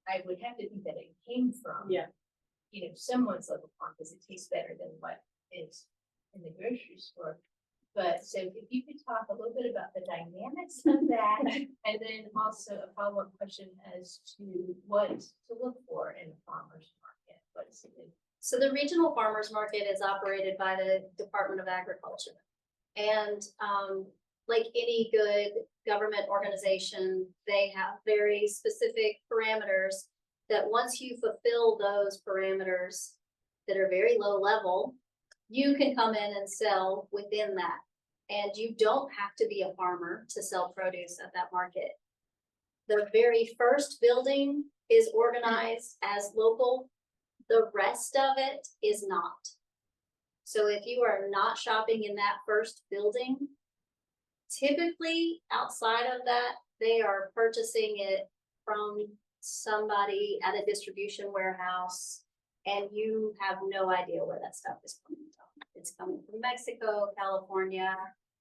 I would have to think that it came from, Yeah. Someone's local farm, because it tastes better than what is in the grocery store. But so if you could talk a little bit about the dynamics of that, and then also a follow-up question as to what to look for in a farmer's market. What is it? So the regional farmers market is operated by the Department of Agriculture. And like any good government organization, they have very specific parameters that once you fulfill those parameters that are very low level, you can come in and sell within that. And you don't have to be a farmer to sell produce at that market. The very first building is organized as local. The rest of it is not. So if you are not shopping in that first building, typically outside of that, they are purchasing it from somebody at a distribution warehouse, and you have no idea where that stuff is coming from. It's coming from Mexico, California.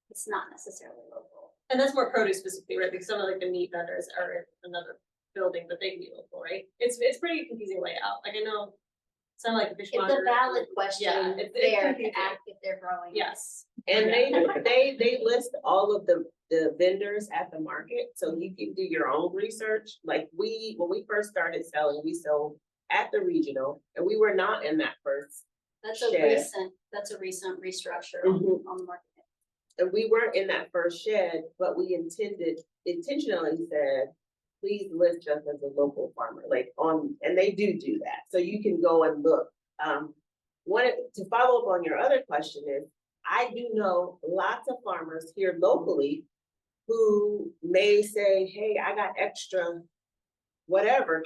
It's not necessarily local. And that's more produce specifically, right? Because some of like the meat vendors are in another building, but they can be local, right? It's pretty confusing layout. Like I know some like the fishmonger. It's a valid question Yeah, it's there to confusing. ask if they're growing. Yes. And Yeah. they list all of the vendors at the market, so you can do your own research. Like when we first started selling, we sold at the regional, and we were not in that first. That's a Shed. recent restructure Mhm. on the market. And we weren't in that first shed, but we intentionally said, please list us as a local farmer, and they do that. So you can go and look. To follow up on your other question is, I do know lots of farmers here locally who may say, hey, I got extra whatever,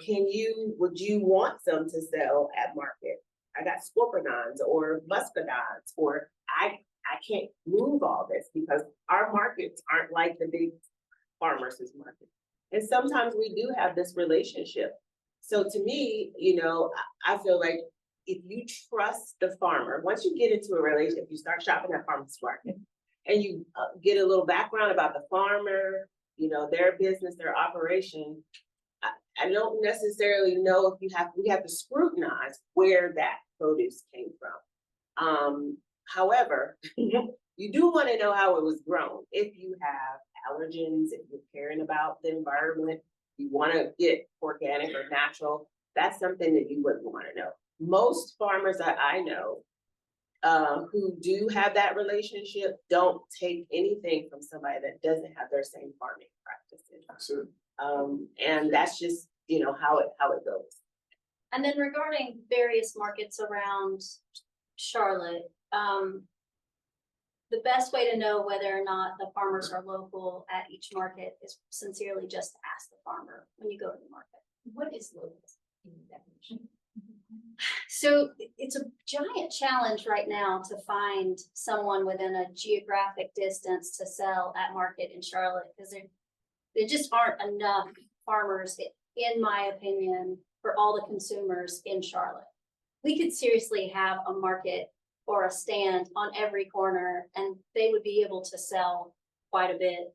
would you want some to sell at market? I got scorpionons or muscadines, or I can't move all this because our markets aren't like the big farmers' market. And sometimes we do have this relationship. So to me, I feel like if you trust the farmer, once you get into a relationship, you start shopping at farmers market and you get a little background about the farmer, their business, their operation. I don't necessarily know if we have to scrutinize where that produce came from. However, you do want to know how it was grown. If you have allergens, if you're caring about the environment, you want to get organic or natural, that's something that you wouldn't want to know. Most farmers that I know who do have that relationship don't take anything from somebody that doesn't have their same farming practices. That's it. And that's just, how it goes. And then regarding various markets around Charlotte, the best way to know whether or not the farmers are local at each market is sincerely just to ask the farmer when you go to the market. What is local in definition? So it's a giant challenge right now to find someone within a geographic distance to sell at market in Charlotte, because there just aren't enough farmers, in my opinion, for all the consumers in Charlotte. We could seriously have a market or a stand on every corner, and they would be able to sell quite a bit.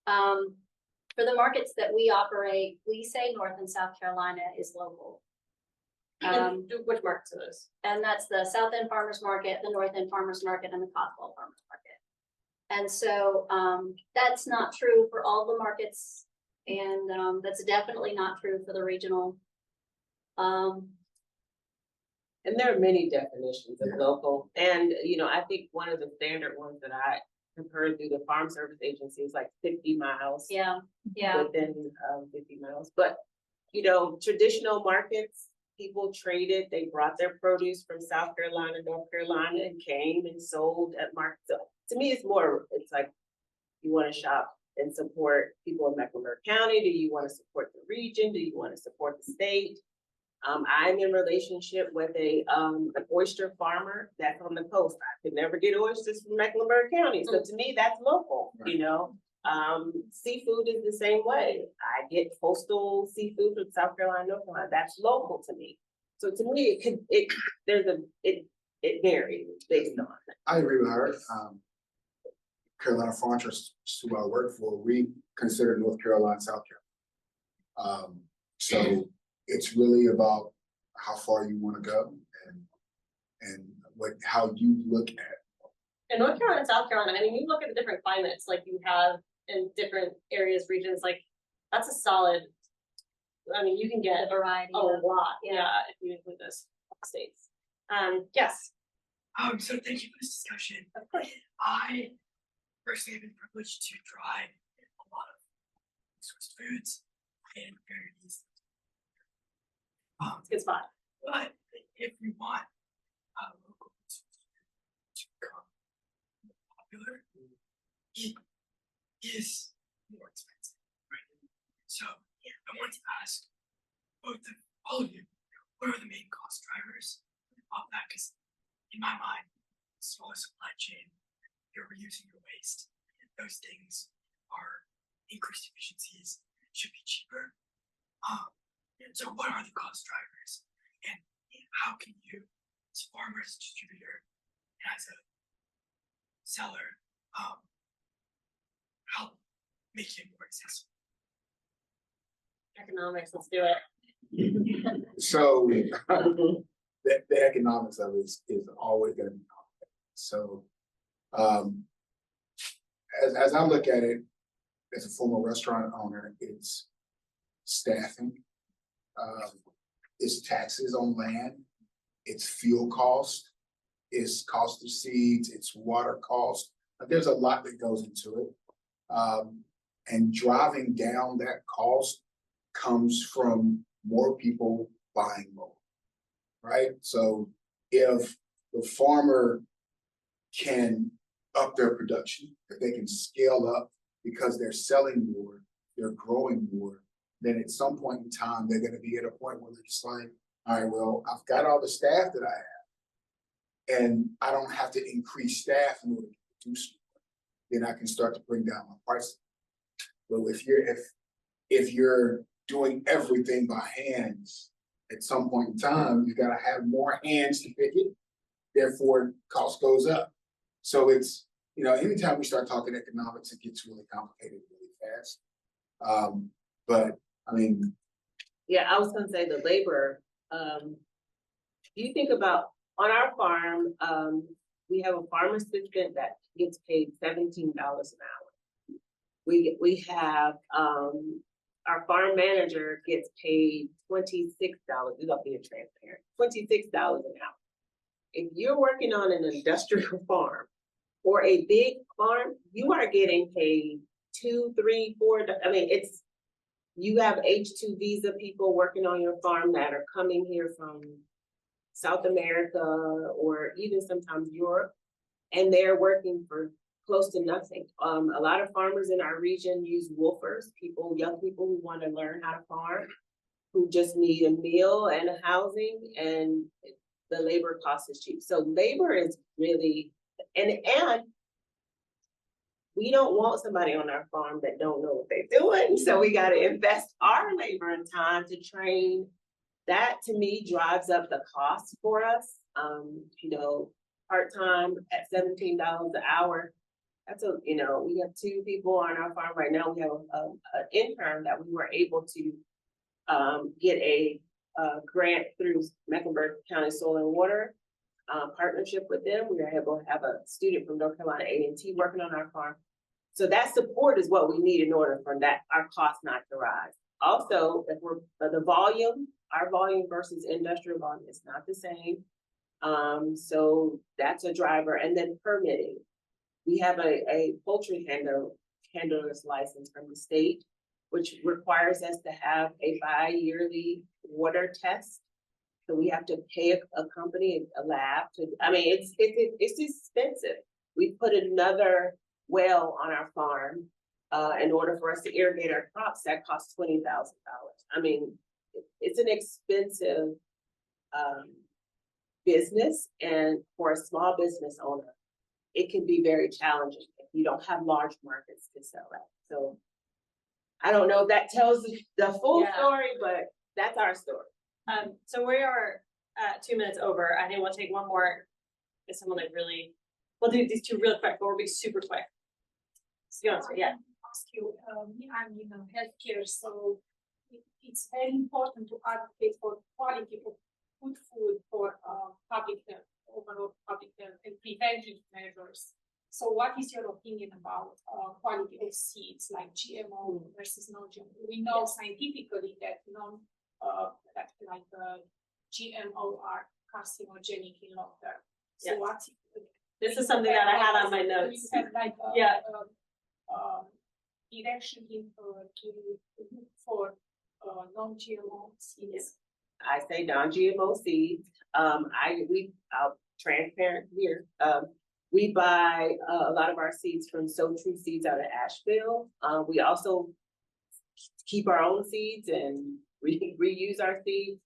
For the markets that we operate, we say North and South Carolina is local. And which markets are those? And that's the South End Farmers Market, the North End Farmers Market, and the Cotswold Farmers Market. And so that's not true for all the markets, and that's definitely not true for the regional. And there are many definitions of local. And, I think one of the standard ones that I have heard through the Farm Service Agency is like 50 miles. Yeah. Within 50 miles. But, traditional markets, people traded, they brought their produce from South Carolina, North Carolina, and came and sold at markets. So to me, it's like, you want to shop and support people in Mecklenburg County? Do you want to support the region? Do you want to support the state? I'm in relationship with an oyster farmer that's on the coast. I could never get oysters from Mecklenburg County, so to me, that's local, you know? Seafood is the same way. I get coastal seafood from South Carolina, North Carolina, that's local to me. So to me, it varies based on. I agree with her. Carolina Farm Trust, who I work for, we consider North Carolina, South Carolina. So it's really about how far you want to go and how you look at. In North Carolina and South Carolina, I mean, you look at the different climates like you have in different areas, regions, like that's a solid, I mean, you can get Variety. a lot, yeah, if you include those states. Yes, So thank you for this discussion. of course. I personally have been privileged to try a lot of these sorts of foods and varieties. It's a good spot. But if we want local foods to become more popular, it is more expensive, right? So I want to ask all of you, what are the main cost drivers of that? Because in my mind, smaller supply chain, you're reusing your waste, those things are increased efficiencies, should be cheaper. So what are the cost drivers? And how can you, as a farmer, as a distributor, and as a seller, help make it more accessible? Economics, let's do it. So the economics of it is always going to be complicated. So as I look at it, as a former restaurant owner, it's staffing, it's taxes on land, it's fuel cost, it's cost of seeds, it's water cost. There's a lot that goes into it. And driving down that cost comes from more people buying more, right? So if the farmer can up their production, if they can scale up because they're selling more, they're growing more, then at some point in time, they're going to be at a point where they're just like, all right, well, I've got all the staff that I have, and I don't have to increase staff in order to produce more. Then I can start to bring down my prices. But if you're doing everything by hands, at some point in time, you got to have more hands to pick it. Therefore, cost goes up. So it's, anytime we start talking economics, it gets really complicated really fast. But I mean, Yeah, I was gonna say the labor, you think about, on our farm, we have a farm assistant that gets paid $17 an hour. We have, our farm manager gets paid $26, without being transparent, $26 an hour. If you're working on an industrial farm or a big farm, you are getting paid $2, $3, $4, I mean, you have H-2 visa people working on your farm that are coming here from South America or even sometimes Europe, and they're working for close to nothing. A lot of farmers in our region use woofers, young people who want to learn how to farm, who just need a meal and a housing, and the labor cost is cheap. So labor is really, and we don't want somebody on our farm that don't know what they're doing. So we got to invest our labor and time to train. That to me drives up the cost for us. Part-time at $17 an hour. That's we have 2 people on our farm right now. We have an intern that we were able to get a grant through Mecklenburg County Soil and Water partnership with them. We were able to have a student from North Carolina A&T working on our farm. So that support is what we need in order for our costs not to rise. Also, if we're the volume, our volume versus industrial volume is not the same. So that's a driver. And then permitting. We have a poultry handler's license from the state, which requires us to have a bi-yearly water test. So we have to pay a company, a lab it's expensive. We put another well on our farm in order for us to irrigate our crops. That costs $20,000. it's an expensive business, and for a small business owner, it can be very challenging if you don't have large markets to sell at. So I don't know if that tells the full Yeah. story, but that's our story. So we are at 2 minutes over. I think we'll take one more. If someone like really, we'll do these two real quick, but we'll be super quick. So, yeah. Ask you, I'm in healthcare, so it's very important to advocate for quality of good food for public health, overall public health and preventive measures. So what is your opinion about quality of seeds like GMO versus non-GMO? We know scientifically that GMO are carcinogenic in long term. So Yes. what's This is something that I had on my notes. Do you have like Yeah. direction in to look for non-GMO seeds? I say non-GMO seeds. I'll transparent here. We buy a lot of our seeds from So True Seeds out of Asheville. We also keep our own seeds and reuse our seeds.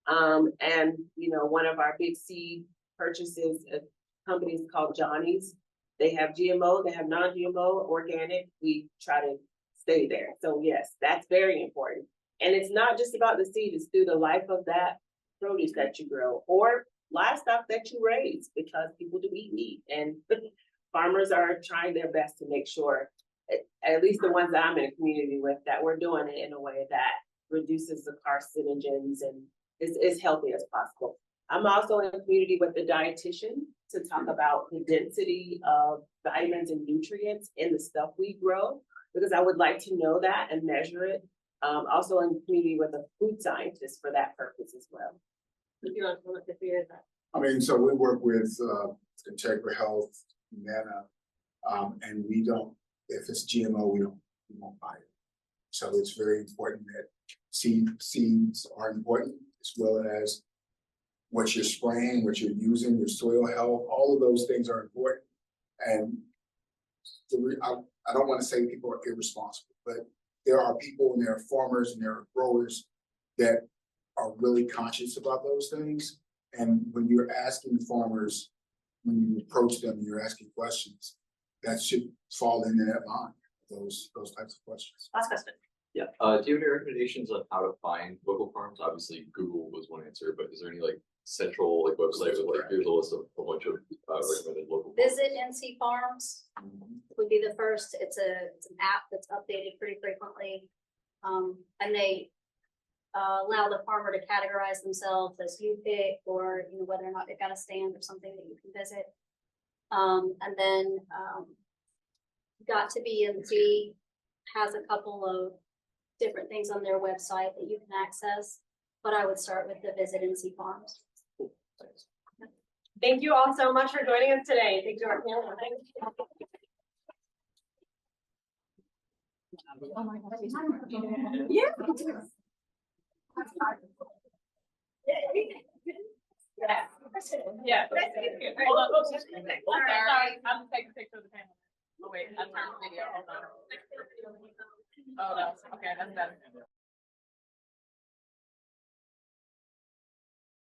And one of our big seed purchases, a company is called Johnny's. They have GMO, they have non-GMO, organic. We try to stay there. So yes, that's very important. And it's not just about the seed, it's through the life of that produce that you grow or livestock that you raise, because people do eat meat, and farmers are trying their best to make sure, at least the ones that I'm in a community with, that we're doing it in a way that reduces the carcinogens and is as healthy as possible. I'm also in a community with a dietitian to talk about the density of vitamins and nutrients in the stuff we grow, because I would like to know that and measure it. Also in a community with a food scientist for that purpose as well. If you want to look at that. I mean, so we work with Integra Health, Humana, and we don't, if it's GMO, we won't buy it. So it's very important that seeds are important, as well as what you're spraying, what you're using, your soil health, all of those things are important. And I don't want to say people are irresponsible, but there are people and there are farmers and there are growers that are really conscious about those things. And when you're asking farmers, when you approach them, you're asking questions, that should fall into that line, those types of questions. Last question. Yeah, do you have any recommendations on how to find local farms? Obviously, Google was one answer, but is there any central website with here's a list of a bunch of recommended local farms? Visit NC Farms would be the first. It's an app that's updated pretty frequently. And they allow the farmer to categorize themselves as you pick, or whether or not they've got a stand or something that you can visit. And then Got to Be NC has a couple of different things on their website that you can access, but I would start with the Visit NC Farms. Thank you all so much for joining us today. Thank you, our panel. Yeah. Yeah. Hold on. Oh, sorry. I'm taking a picture of the panel. Oh wait, I turned the video. Hold on. Oh no. Okay, that's better.